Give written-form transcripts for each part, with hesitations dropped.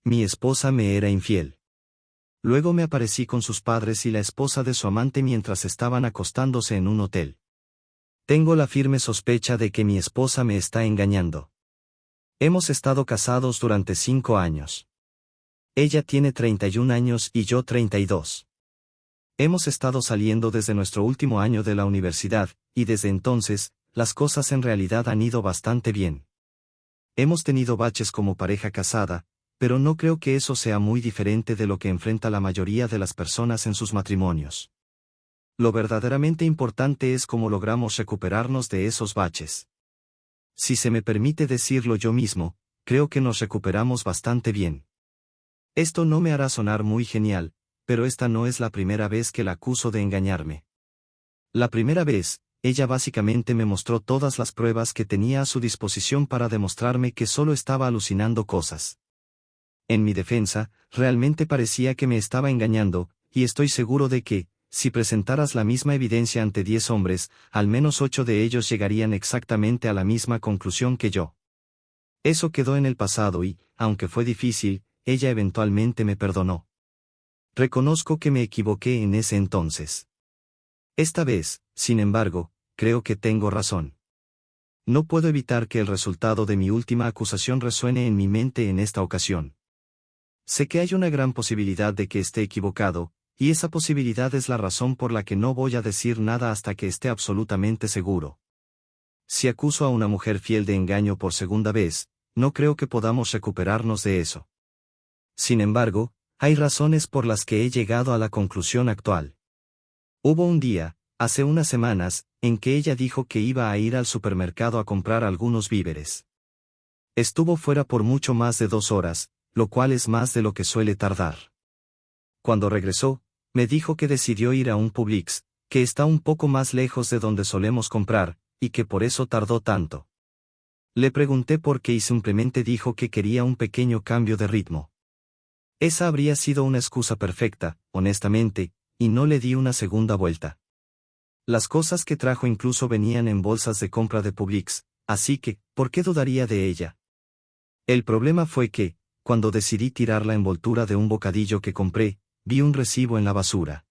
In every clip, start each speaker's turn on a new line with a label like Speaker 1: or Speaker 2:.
Speaker 1: Mi esposa me era infiel. Luego me aparecí con sus padres y la esposa de su amante mientras estaban acostándose en un hotel. Tengo la firme sospecha de que mi esposa me está engañando. Hemos estado casados durante 5 años. Ella tiene 31 años y yo 32. Hemos estado saliendo desde nuestro último año de la universidad, y desde entonces, las cosas en realidad han ido bastante bien. Hemos tenido baches como pareja casada, pero no creo que eso sea muy diferente de lo que enfrenta la mayoría de las personas en sus matrimonios. Lo verdaderamente importante es cómo logramos recuperarnos de esos baches. Si se me permite decirlo yo mismo, creo que nos recuperamos bastante bien. Esto no me hará sonar muy genial, pero esta no es la primera vez que la acuso de engañarme. La primera vez, ella básicamente me mostró todas las pruebas que tenía a su disposición para demostrarme que solo estaba alucinando cosas. En mi defensa, realmente parecía que me estaba engañando, y estoy seguro de que, si presentaras la misma evidencia ante 10 hombres, al menos 8 de ellos llegarían exactamente a la misma conclusión que yo. Eso quedó en el pasado y, aunque fue difícil, ella eventualmente me perdonó. Reconozco que me equivoqué en ese entonces. Esta vez, sin embargo, creo que tengo razón. No puedo evitar que el resultado de mi última acusación resuene en mi mente en esta ocasión. Sé que hay una gran posibilidad de que esté equivocado, y esa posibilidad es la razón por la que no voy a decir nada hasta que esté absolutamente seguro. Si acuso a una mujer fiel de engaño por segunda vez, no creo que podamos recuperarnos de eso. Sin embargo, hay razones por las que he llegado a la conclusión actual. Hubo un día, hace unas semanas, en que ella dijo que iba a ir al supermercado a comprar algunos víveres. Estuvo fuera por mucho más de 2 horas, lo cual es más de lo que suele tardar. Cuando regresó, me dijo que decidió ir a un Publix, que está un poco más lejos de donde solemos comprar, y que por eso tardó tanto. Le pregunté por qué y simplemente dijo que quería un pequeño cambio de ritmo. Esa habría sido una excusa perfecta, honestamente, y no le di una segunda vuelta. Las cosas que trajo incluso venían en bolsas de compra de Publix, así que, ¿por qué dudaría de ella? El problema fue que, cuando decidí tirar la envoltura de un bocadillo que compré, vi un recibo en la basura.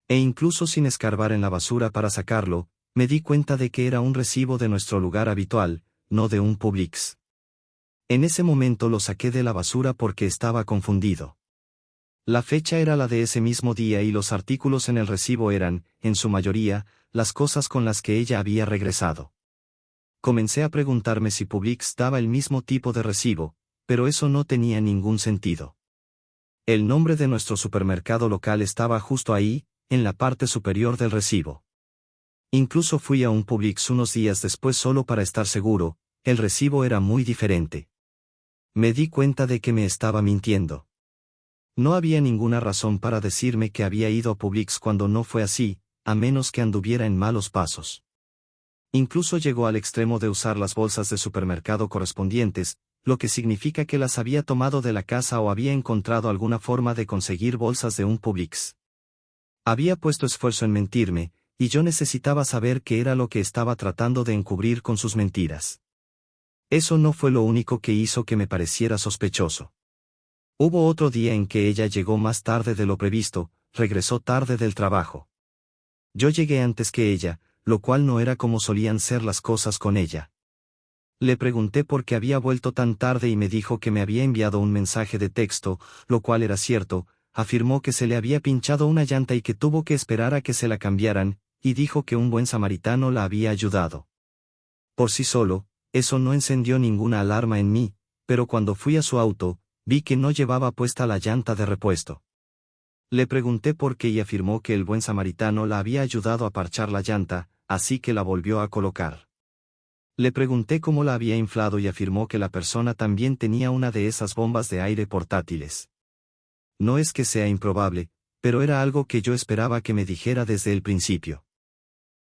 Speaker 1: E incluso sin escarbar en la basura para sacarlo, me di cuenta de que era un recibo de nuestro lugar habitual, no de un Publix. En ese momento lo saqué de la basura porque estaba confundido. La fecha era la de ese mismo día y los artículos en el recibo eran, en su mayoría, las cosas con las que ella había regresado. Comencé a preguntarme si Publix daba el mismo tipo de recibo, pero eso no tenía ningún sentido. El nombre de nuestro supermercado local estaba justo ahí, en la parte superior del recibo. Incluso fui a un Publix unos días después solo para estar seguro, el recibo era muy diferente. Me di cuenta de que me estaba mintiendo. No había ninguna razón para decirme que había ido a Publix cuando no fue así, a menos que anduviera en malos pasos. Incluso llegó al extremo de usar las bolsas de supermercado correspondientes, lo que significa que las había tomado de la casa o había encontrado alguna forma de conseguir bolsas de un Publix. Había puesto esfuerzo en mentirme, y yo necesitaba saber qué era lo que estaba tratando de encubrir con sus mentiras. Eso no fue lo único que hizo que me pareciera sospechoso. Hubo otro día en que ella llegó más tarde de lo previsto, regresó tarde del trabajo. Yo llegué antes que ella, lo cual no era como solían ser las cosas con ella. Le pregunté por qué había vuelto tan tarde y me dijo que me había enviado un mensaje de texto, lo cual era cierto. Afirmó que se le había pinchado una llanta y que tuvo que esperar a que se la cambiaran, y dijo que un buen samaritano la había ayudado. Por sí solo, eso no encendió ninguna alarma en mí, pero cuando fui a su auto, vi que no llevaba puesta la llanta de repuesto. Le pregunté por qué y afirmó que el buen samaritano la había ayudado a parchar la llanta, así que la volvió a colocar. Le pregunté cómo la había inflado y afirmó que la persona también tenía una de esas bombas de aire portátiles. No es que sea improbable, pero era algo que yo esperaba que me dijera desde el principio.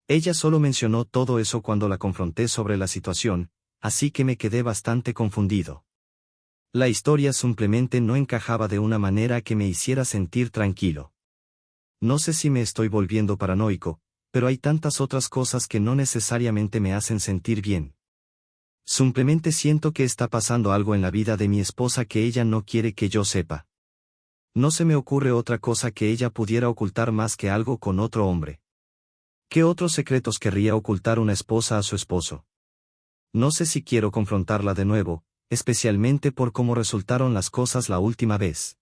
Speaker 1: Ella solo mencionó todo eso cuando la confronté sobre la situación, así que me quedé bastante confundido. La historia simplemente no encajaba de una manera que me hiciera sentir tranquilo. No sé si me estoy volviendo paranoico, pero hay tantas otras cosas que no necesariamente me hacen sentir bien. Simplemente siento que está pasando algo en la vida de mi esposa que ella no quiere que yo sepa. No se me ocurre otra cosa que ella pudiera ocultar más que algo con otro hombre. ¿Qué otros secretos querría ocultar una esposa a su esposo? No sé si quiero confrontarla de nuevo, especialmente por cómo resultaron las cosas la última vez.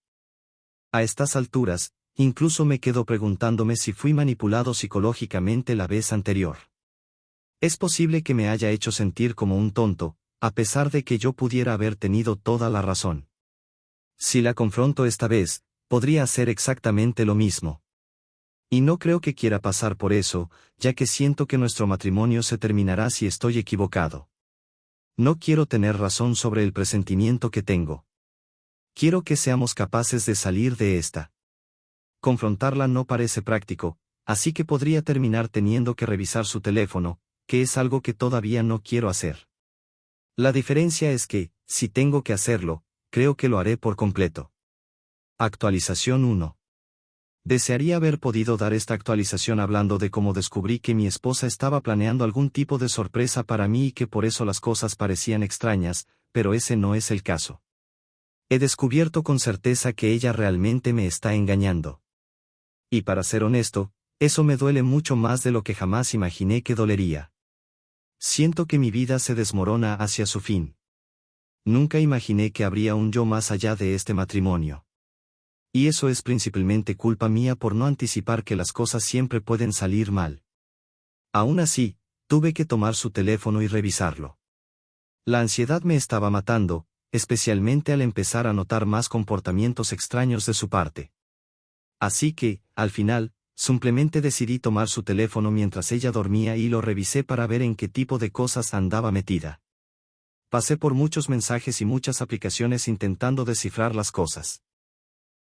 Speaker 1: A estas alturas, incluso me quedo preguntándome si fui manipulado psicológicamente la vez anterior. Es posible que me haya hecho sentir como un tonto, a pesar de que yo pudiera haber tenido toda la razón. Si la confronto esta vez, podría hacer exactamente lo mismo. Y no creo que quiera pasar por eso, ya que siento que nuestro matrimonio se terminará si estoy equivocado. No quiero tener razón sobre el presentimiento que tengo. Quiero que seamos capaces de salir de esta. Confrontarla no parece práctico, así que podría terminar teniendo que revisar su teléfono, que es algo que todavía no quiero hacer. La diferencia es que, si tengo que hacerlo, creo que lo haré por completo. Actualización 1. Desearía haber podido dar esta actualización hablando de cómo descubrí que mi esposa estaba planeando algún tipo de sorpresa para mí y que por eso las cosas parecían extrañas, pero ese no es el caso. He descubierto con certeza que ella realmente me está engañando. Y para ser honesto, eso me duele mucho más de lo que jamás imaginé que dolería. Siento que mi vida se desmorona hacia su fin. Nunca imaginé que habría un yo más allá de este matrimonio. Y eso es principalmente culpa mía por no anticipar que las cosas siempre pueden salir mal. Aún así, tuve que tomar su teléfono y revisarlo. La ansiedad me estaba matando, especialmente al empezar a notar más comportamientos extraños de su parte. Así que, al final, simplemente decidí tomar su teléfono mientras ella dormía y lo revisé para ver en qué tipo de cosas andaba metida. Pasé por muchos mensajes y muchas aplicaciones intentando descifrar las cosas.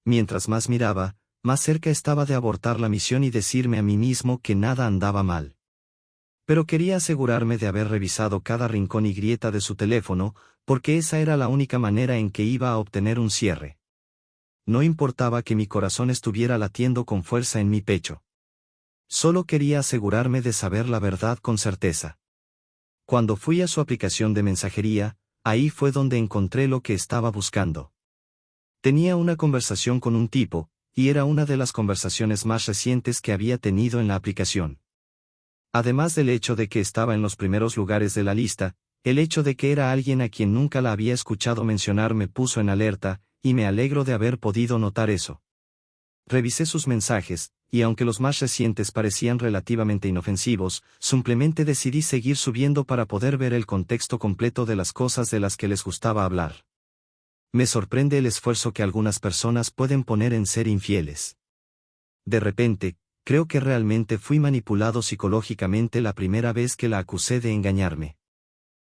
Speaker 1: Mientras más miraba, más cerca estaba de abortar la misión y decirme a mí mismo que nada andaba mal. Pero quería asegurarme de haber revisado cada rincón y grieta de su teléfono, porque esa era la única manera en que iba a obtener un cierre. No importaba que mi corazón estuviera latiendo con fuerza en mi pecho. Solo quería asegurarme de saber la verdad con certeza. Cuando fui a su aplicación de mensajería, ahí fue donde encontré lo que estaba buscando. Tenía una conversación con un tipo, y era una de las conversaciones más recientes que había tenido en la aplicación. Además del hecho de que estaba en los primeros lugares de la lista, el hecho de que era alguien a quien nunca la había escuchado mencionar me puso en alerta, y me alegro de haber podido notar eso. Revisé sus mensajes, y aunque los más recientes parecían relativamente inofensivos, simplemente decidí seguir subiendo para poder ver el contexto completo de las cosas de las que les gustaba hablar. Me sorprende el esfuerzo que algunas personas pueden poner en ser infieles. De repente, creo que realmente fui manipulado psicológicamente la primera vez que la acusé de engañarme.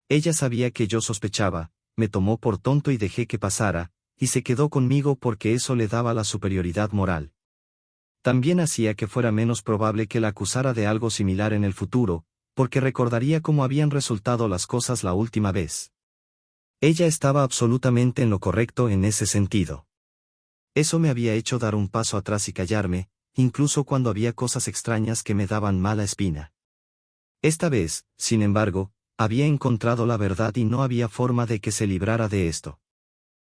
Speaker 1: Ella sabía que yo sospechaba, me tomó por tonto y dejé que pasara, y se quedó conmigo porque eso le daba la superioridad moral. También hacía que fuera menos probable que la acusara de algo similar en el futuro, porque recordaría cómo habían resultado las cosas la última vez. Ella estaba absolutamente en lo correcto en ese sentido. Eso me había hecho dar un paso atrás y callarme, incluso cuando había cosas extrañas que me daban mala espina. Esta vez, sin embargo, había encontrado la verdad y no había forma de que se librara de esto.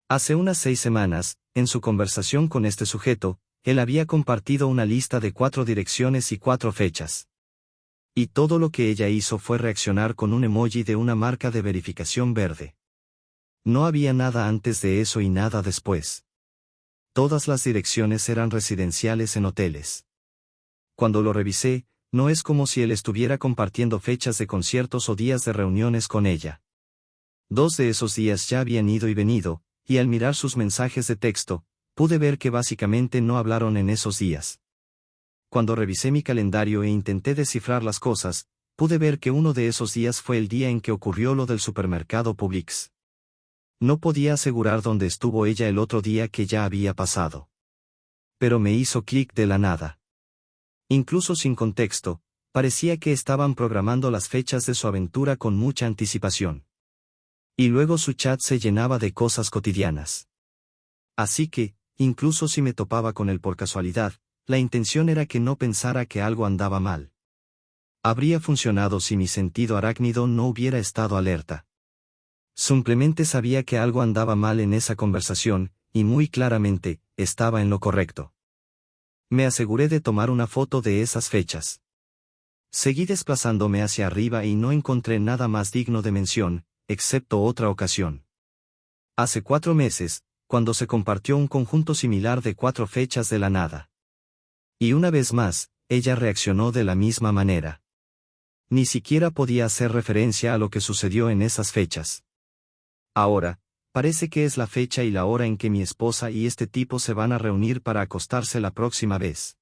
Speaker 1: Hace unas 6 semanas, en su conversación con este sujeto, él había compartido una lista de 4 direcciones y 4 fechas. Y todo lo que ella hizo fue reaccionar con un emoji de una marca de verificación verde. No había nada antes de eso y nada después. Todas las direcciones eran residenciales en hoteles. Cuando lo revisé, no es como si él estuviera compartiendo fechas de conciertos o días de reuniones con ella. 2 de esos días ya habían ido y venido, y al mirar sus mensajes de texto, pude ver que básicamente no hablaron en esos días. Cuando revisé mi calendario e intenté descifrar las cosas, pude ver que uno de esos días fue el día en que ocurrió lo del supermercado Publix. No podía asegurar dónde estuvo ella el otro día que ya había pasado. Pero me hizo clic de la nada. Incluso sin contexto, parecía que estaban programando las fechas de su aventura con mucha anticipación. Y luego su chat se llenaba de cosas cotidianas. Así que, incluso si me topaba con él por casualidad, la intención era que no pensara que algo andaba mal. Habría funcionado si mi sentido arácnido no hubiera estado alerta. Simplemente sabía que algo andaba mal en esa conversación, y muy claramente, estaba en lo correcto. Me aseguré de tomar una foto de esas fechas. Seguí desplazándome hacia arriba y no encontré nada más digno de mención, excepto otra ocasión. Hace 4 meses, cuando se compartió un conjunto similar de 4 fechas de la nada. Y una vez más, ella reaccionó de la misma manera. Ni siquiera podía hacer referencia a lo que sucedió en esas fechas. Ahora, parece que es la fecha y la hora en que mi esposa y este tipo se van a reunir para acostarse la próxima vez.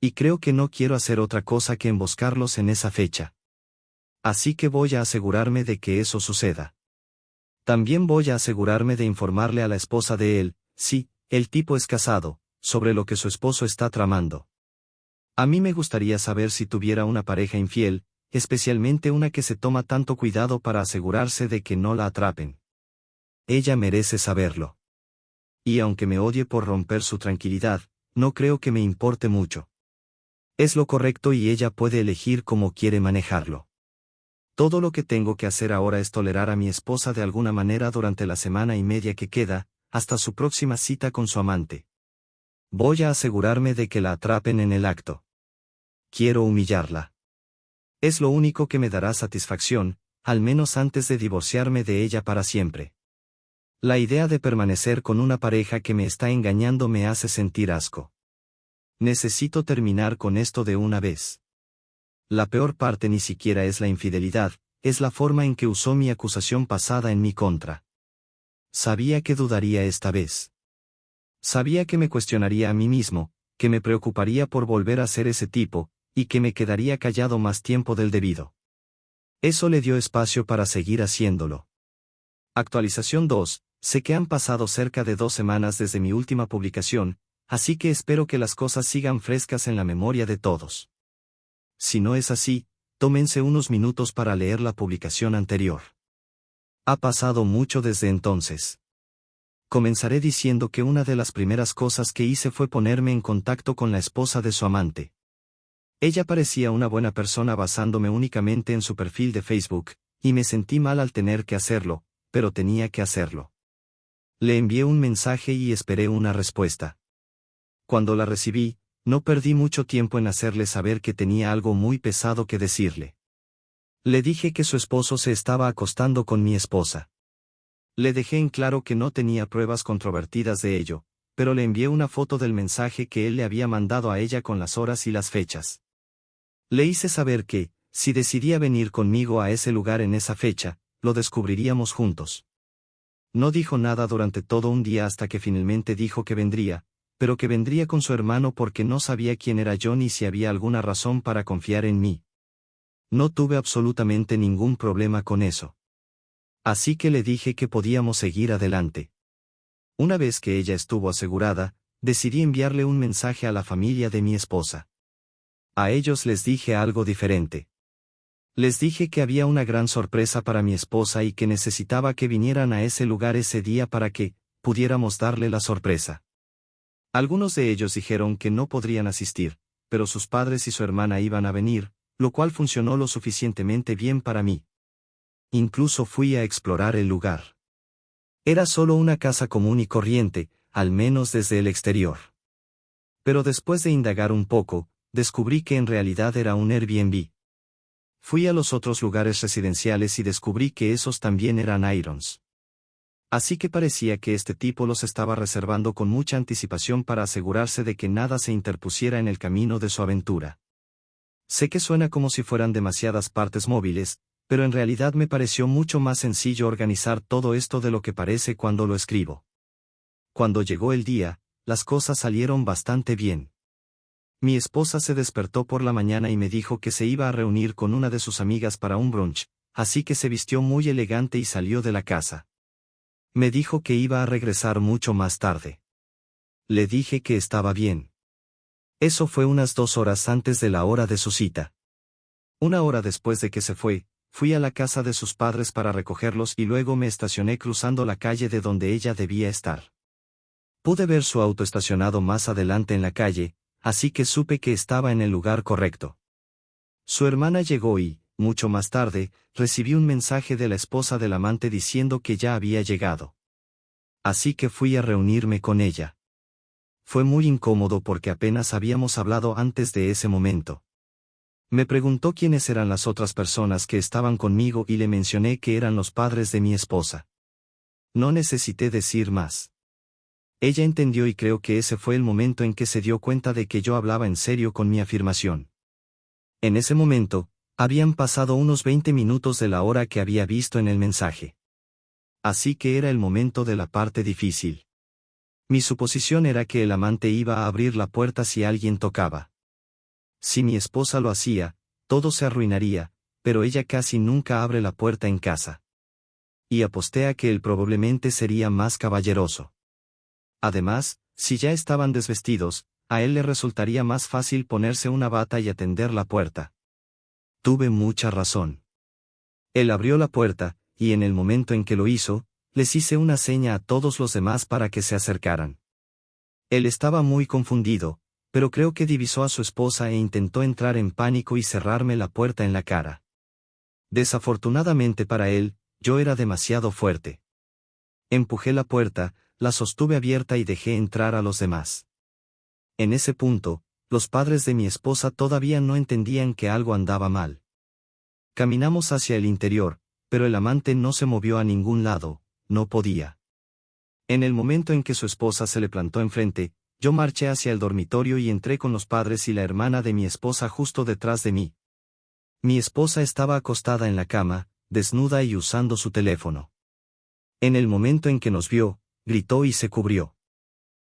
Speaker 1: Y creo que no quiero hacer otra cosa que emboscarlos en esa fecha. Así que voy a asegurarme de que eso suceda. También voy a asegurarme de informarle a la esposa de él, sí, el tipo es casado, sobre lo que su esposo está tramando. A mí me gustaría saber si tuviera una pareja infiel, especialmente una que se toma tanto cuidado para asegurarse de que no la atrapen. Ella merece saberlo. Y aunque me odie por romper su tranquilidad, no creo que me importe mucho. Es lo correcto y ella puede elegir cómo quiere manejarlo. Todo lo que tengo que hacer ahora es tolerar a mi esposa de alguna manera durante la semana y media que queda, hasta su próxima cita con su amante. Voy a asegurarme de que la atrapen en el acto. Quiero humillarla. Es lo único que me dará satisfacción, al menos antes de divorciarme de ella para siempre. La idea de permanecer con una pareja que me está engañando me hace sentir asco. Necesito terminar con esto de una vez. La peor parte ni siquiera es la infidelidad, es la forma en que usó mi acusación pasada en mi contra. Sabía que dudaría esta vez. Sabía que me cuestionaría a mí mismo, que me preocuparía por volver a ser ese tipo, y que me quedaría callado más tiempo del debido. Eso le dio espacio para seguir haciéndolo. Actualización 2. Sé que han pasado cerca de 2 semanas desde mi última publicación, así que espero que las cosas sigan frescas en la memoria de todos. Si no es así, tómense unos minutos para leer la publicación anterior. Ha pasado mucho desde entonces. Comenzaré diciendo que una de las primeras cosas que hice fue ponerme en contacto con la esposa de su amante. Ella parecía una buena persona basándome únicamente en su perfil de Facebook, y me sentí mal al tener que hacerlo, pero tenía que hacerlo. Le envié un mensaje y esperé una respuesta. Cuando la recibí, no perdí mucho tiempo en hacerle saber que tenía algo muy pesado que decirle. Le dije que su esposo se estaba acostando con mi esposa. Le dejé en claro que no tenía pruebas controvertidas de ello, pero le envié una foto del mensaje que él le había mandado a ella con las horas y las fechas. Le hice saber que, si decidía venir conmigo a ese lugar en esa fecha, lo descubriríamos juntos. No dijo nada durante todo un día hasta que finalmente dijo que vendría, pero que vendría con su hermano porque no sabía quién era yo ni si había alguna razón para confiar en mí. No tuve absolutamente ningún problema con eso. Así que le dije que podíamos seguir adelante. Una vez que ella estuvo asegurada, decidí enviarle un mensaje a la familia de mi esposa. A ellos les dije algo diferente. Les dije que había una gran sorpresa para mi esposa y que necesitaba que vinieran a ese lugar ese día para que pudiéramos darle la sorpresa. Algunos de ellos dijeron que no podrían asistir, pero sus padres y su hermana iban a venir, lo cual funcionó lo suficientemente bien para mí. Incluso fui a explorar el lugar. Era solo una casa común y corriente, al menos desde el exterior. Pero después de indagar un poco, descubrí que en realidad era un Airbnb. Fui a los otros lugares residenciales y descubrí que esos también eran Irons. Así que parecía que este tipo los estaba reservando con mucha anticipación para asegurarse de que nada se interpusiera en el camino de su aventura. Sé que suena como si fueran demasiadas partes móviles, pero en realidad me pareció mucho más sencillo organizar todo esto de lo que parece cuando lo escribo. Cuando llegó el día, las cosas salieron bastante bien. Mi esposa se despertó por la mañana y me dijo que se iba a reunir con una de sus amigas para un brunch, así que se vistió muy elegante y salió de la casa. Me dijo que iba a regresar mucho más tarde. Le dije que estaba bien. Eso fue unas 2 horas antes de la hora de su cita. 1 hora después de que se fue, fui a la casa de sus padres para recogerlos y luego me estacioné cruzando la calle de donde ella debía estar. Pude ver su auto estacionado más adelante en la calle, así que supe que estaba en el lugar correcto. Su hermana llegó y, mucho más tarde, recibí un mensaje de la esposa del amante diciendo que ya había llegado. Así que fui a reunirme con ella. Fue muy incómodo porque apenas habíamos hablado antes de ese momento. Me preguntó quiénes eran las otras personas que estaban conmigo y le mencioné que eran los padres de mi esposa. No necesité decir más. Ella entendió y creo que ese fue el momento en que se dio cuenta de que yo hablaba en serio con mi afirmación. En ese momento, habían pasado unos 20 minutos de la hora que había visto en el mensaje. Así que era el momento de la parte difícil. Mi suposición era que el amante iba a abrir la puerta si alguien tocaba. Si mi esposa lo hacía, todo se arruinaría, pero ella casi nunca abre la puerta en casa. Y aposté a que él probablemente sería más caballeroso. Además, si ya estaban desvestidos, a él le resultaría más fácil ponerse una bata y atender la puerta. Tuve mucha razón. Él abrió la puerta, y en el momento en que lo hizo, les hice una seña a todos los demás para que se acercaran. Él estaba muy confundido, pero creo que divisó a su esposa e intentó entrar en pánico y cerrarme la puerta en la cara. Desafortunadamente para él, yo era demasiado fuerte. Empujé la puerta, la sostuve abierta y dejé entrar a los demás. En ese punto, los padres de mi esposa todavía no entendían que algo andaba mal. Caminamos hacia el interior, pero el amante no se movió a ningún lado, no podía. En el momento en que su esposa se le plantó enfrente, yo marché hacia el dormitorio y entré con los padres y la hermana de mi esposa justo detrás de mí. Mi esposa estaba acostada en la cama, desnuda y usando su teléfono. En el momento en que nos vio, gritó y se cubrió.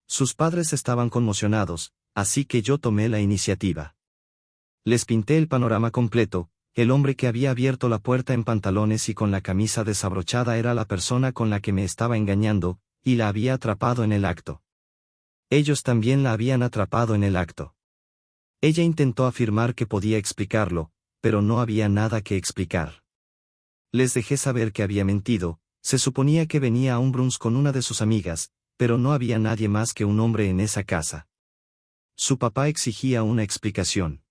Speaker 1: Sus padres estaban conmocionados, así que yo tomé la iniciativa. Les pinté el panorama completo. El hombre que había abierto la puerta en pantalones y con la camisa desabrochada era la persona con la que me estaba engañando, y la había atrapado en el acto. Ellos también la habían atrapado en el acto. Ella intentó afirmar que podía explicarlo, pero no había nada que explicar. Les dejé saber que había mentido. Se suponía que venía a un brunch con una de sus amigas, pero no había nadie más que un hombre en esa casa. Su papá exigía una explicación.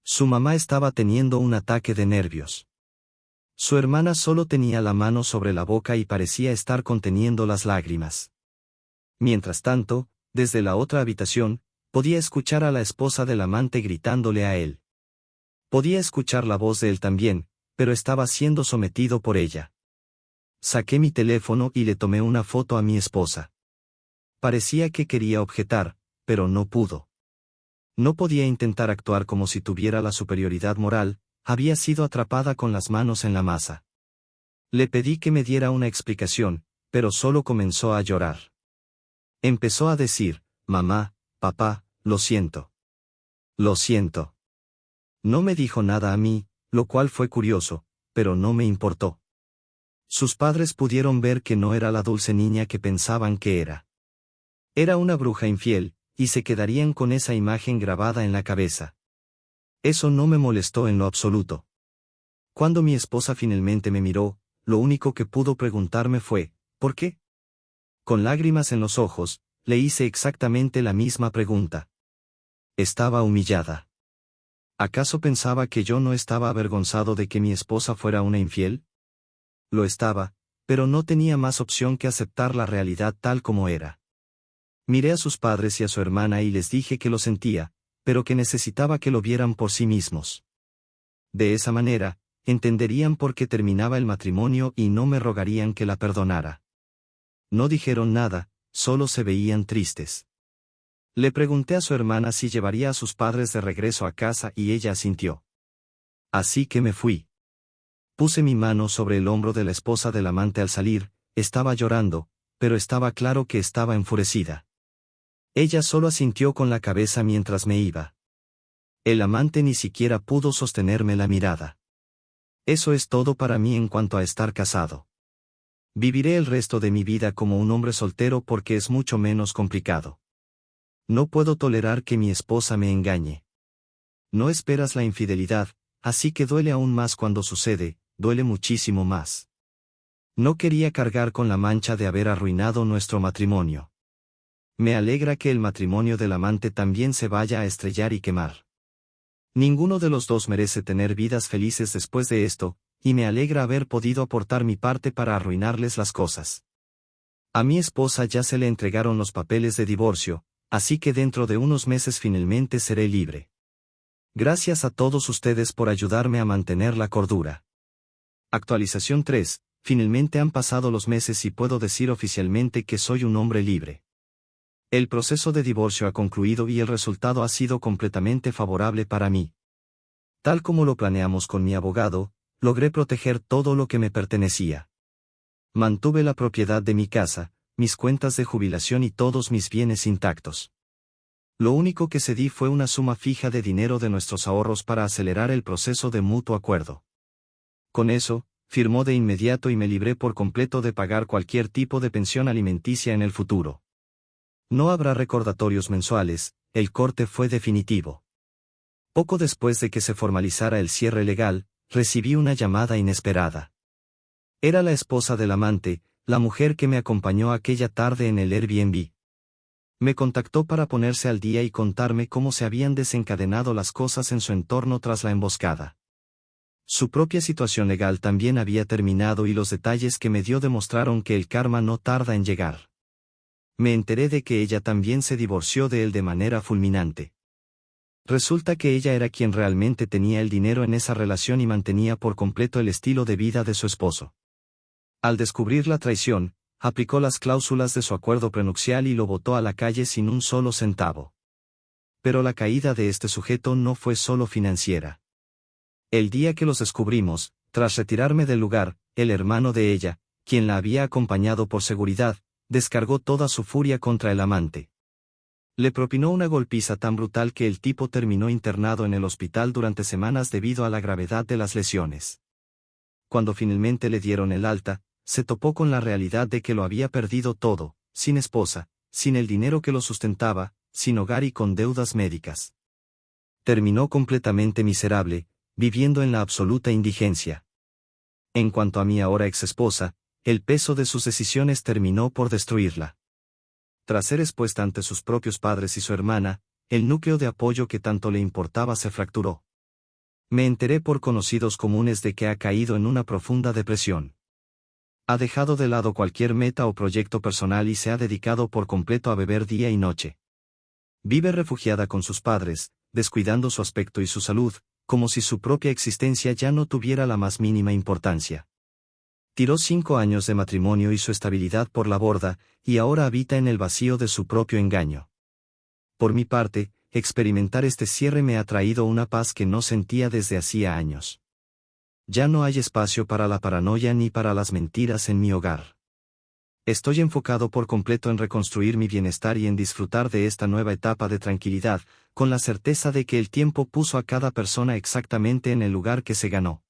Speaker 1: Su mamá estaba teniendo un ataque de nervios. Su hermana solo tenía la mano sobre la boca y parecía estar conteniendo las lágrimas. Mientras tanto, desde la otra habitación, podía escuchar a la esposa del amante gritándole a él. Podía escuchar la voz de él también, pero estaba siendo sometido por ella. Saqué mi teléfono y le tomé una foto a mi esposa. Parecía que quería objetar, pero no pudo. No podía intentar actuar como si tuviera la superioridad moral, había sido atrapada con las manos en la masa. Le pedí que me diera una explicación, pero solo comenzó a llorar. Empezó a decir, mamá, papá, lo siento. Lo siento. No me dijo nada a mí, lo cual fue curioso, pero no me importó. Sus padres pudieron ver que no era la dulce niña que pensaban que era. Era una bruja infiel, y se quedarían con esa imagen grabada en la cabeza. Eso no me molestó en lo absoluto. Cuando mi esposa finalmente me miró, lo único que pudo preguntarme fue, ¿por qué? Con lágrimas en los ojos, le hice exactamente la misma pregunta. Estaba humillada. ¿Acaso pensaba que yo no estaba avergonzado de que mi esposa fuera una infiel? Lo estaba, pero no tenía más opción que aceptar la realidad tal como era. Miré a sus padres y a su hermana y les dije que lo sentía, pero que necesitaba que lo vieran por sí mismos. De esa manera, entenderían por qué terminaba el matrimonio y no me rogarían que la perdonara. No dijeron nada, solo se veían tristes. Le pregunté a su hermana si llevaría a sus padres de regreso a casa y ella asintió. Así que me fui. Puse mi mano sobre el hombro de la esposa del amante al salir, estaba llorando, pero estaba claro que estaba enfurecida. Ella solo asintió con la cabeza mientras me iba. El amante ni siquiera pudo sostenerme la mirada. Eso es todo para mí en cuanto a estar casado. Viviré el resto de mi vida como un hombre soltero porque es mucho menos complicado. No puedo tolerar que mi esposa me engañe. No esperas la infidelidad, así que duele aún más cuando sucede, duele muchísimo más. No quería cargar con la mancha de haber arruinado nuestro matrimonio. Me alegra que el matrimonio del amante también se vaya a estrellar y quemar. Ninguno de los dos merece tener vidas felices después de esto, y me alegra haber podido aportar mi parte para arruinarles las cosas. A mi esposa ya se le entregaron los papeles de divorcio, así que dentro de unos meses finalmente seré libre. Gracias a todos ustedes por ayudarme a mantener la cordura. Actualización 3. Finalmente han pasado los meses y puedo decir oficialmente que soy un hombre libre. El proceso de divorcio ha concluido y el resultado ha sido completamente favorable para mí. Tal como lo planeamos con mi abogado, logré proteger todo lo que me pertenecía. Mantuve la propiedad de mi casa, mis cuentas de jubilación y todos mis bienes intactos. Lo único que cedí fue una suma fija de dinero de nuestros ahorros para acelerar el proceso de mutuo acuerdo. Con eso, firmó de inmediato y me libré por completo de pagar cualquier tipo de pensión alimenticia en el futuro. No habrá recordatorios mensuales, el corte fue definitivo. Poco después de que se formalizara el cierre legal, recibí una llamada inesperada. Era la esposa del amante, la mujer que me acompañó aquella tarde en el Airbnb. Me contactó para ponerse al día y contarme cómo se habían desencadenado las cosas en su entorno tras la emboscada. Su propia situación legal también había terminado y los detalles que me dio demostraron que el karma no tarda en llegar. Me enteré de que ella también se divorció de él de manera fulminante. Resulta que ella era quien realmente tenía el dinero en esa relación y mantenía por completo el estilo de vida de su esposo. Al descubrir la traición, aplicó las cláusulas de su acuerdo prenupcial y lo botó a la calle sin un solo centavo. Pero la caída de este sujeto no fue solo financiera. El día que los descubrimos, tras retirarme del lugar, el hermano de ella, quien la había acompañado por seguridad, descargó toda su furia contra el amante. Le propinó una golpiza tan brutal que el tipo terminó internado en el hospital durante semanas debido a la gravedad de las lesiones. Cuando finalmente le dieron el alta, se topó con la realidad de que lo había perdido todo, sin esposa, sin el dinero que lo sustentaba, sin hogar y con deudas médicas. Terminó completamente miserable, viviendo en la absoluta indigencia. En cuanto a mi ahora exesposa, el peso de sus decisiones terminó por destruirla. Tras ser expuesta ante sus propios padres y su hermana, el núcleo de apoyo que tanto le importaba se fracturó. Me enteré por conocidos comunes de que ha caído en una profunda depresión. Ha dejado de lado cualquier meta o proyecto personal y se ha dedicado por completo a beber día y noche. Vive refugiada con sus padres, descuidando su aspecto y su salud, como si su propia existencia ya no tuviera la más mínima importancia. Tiró 5 años de matrimonio y su estabilidad por la borda, y ahora habita en el vacío de su propio engaño. Por mi parte, experimentar este cierre me ha traído una paz que no sentía desde hacía años. Ya no hay espacio para la paranoia ni para las mentiras en mi hogar. Estoy enfocado por completo en reconstruir mi bienestar y en disfrutar de esta nueva etapa de tranquilidad, con la certeza de que el tiempo puso a cada persona exactamente en el lugar que se ganó.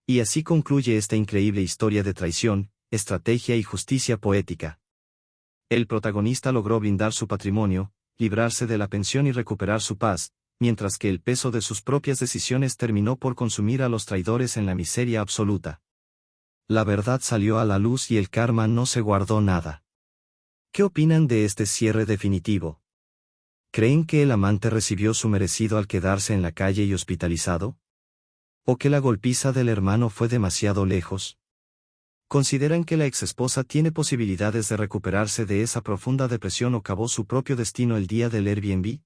Speaker 1: Y así concluye esta increíble historia de traición, estrategia y justicia poética. El protagonista logró blindar su patrimonio, librarse de la pensión y recuperar su paz, mientras que el peso de sus propias decisiones terminó por consumir a los traidores en la miseria absoluta. La verdad salió a la luz y el karma no se guardó nada. ¿Qué opinan de este cierre definitivo? ¿Creen que el amante recibió su merecido al quedarse en la calle y hospitalizado? ¿O que la golpiza del hermano fue demasiado lejos? ¿Consideran que la exesposa tiene posibilidades de recuperarse de esa profunda depresión o cavó su propio destino el día del Airbnb?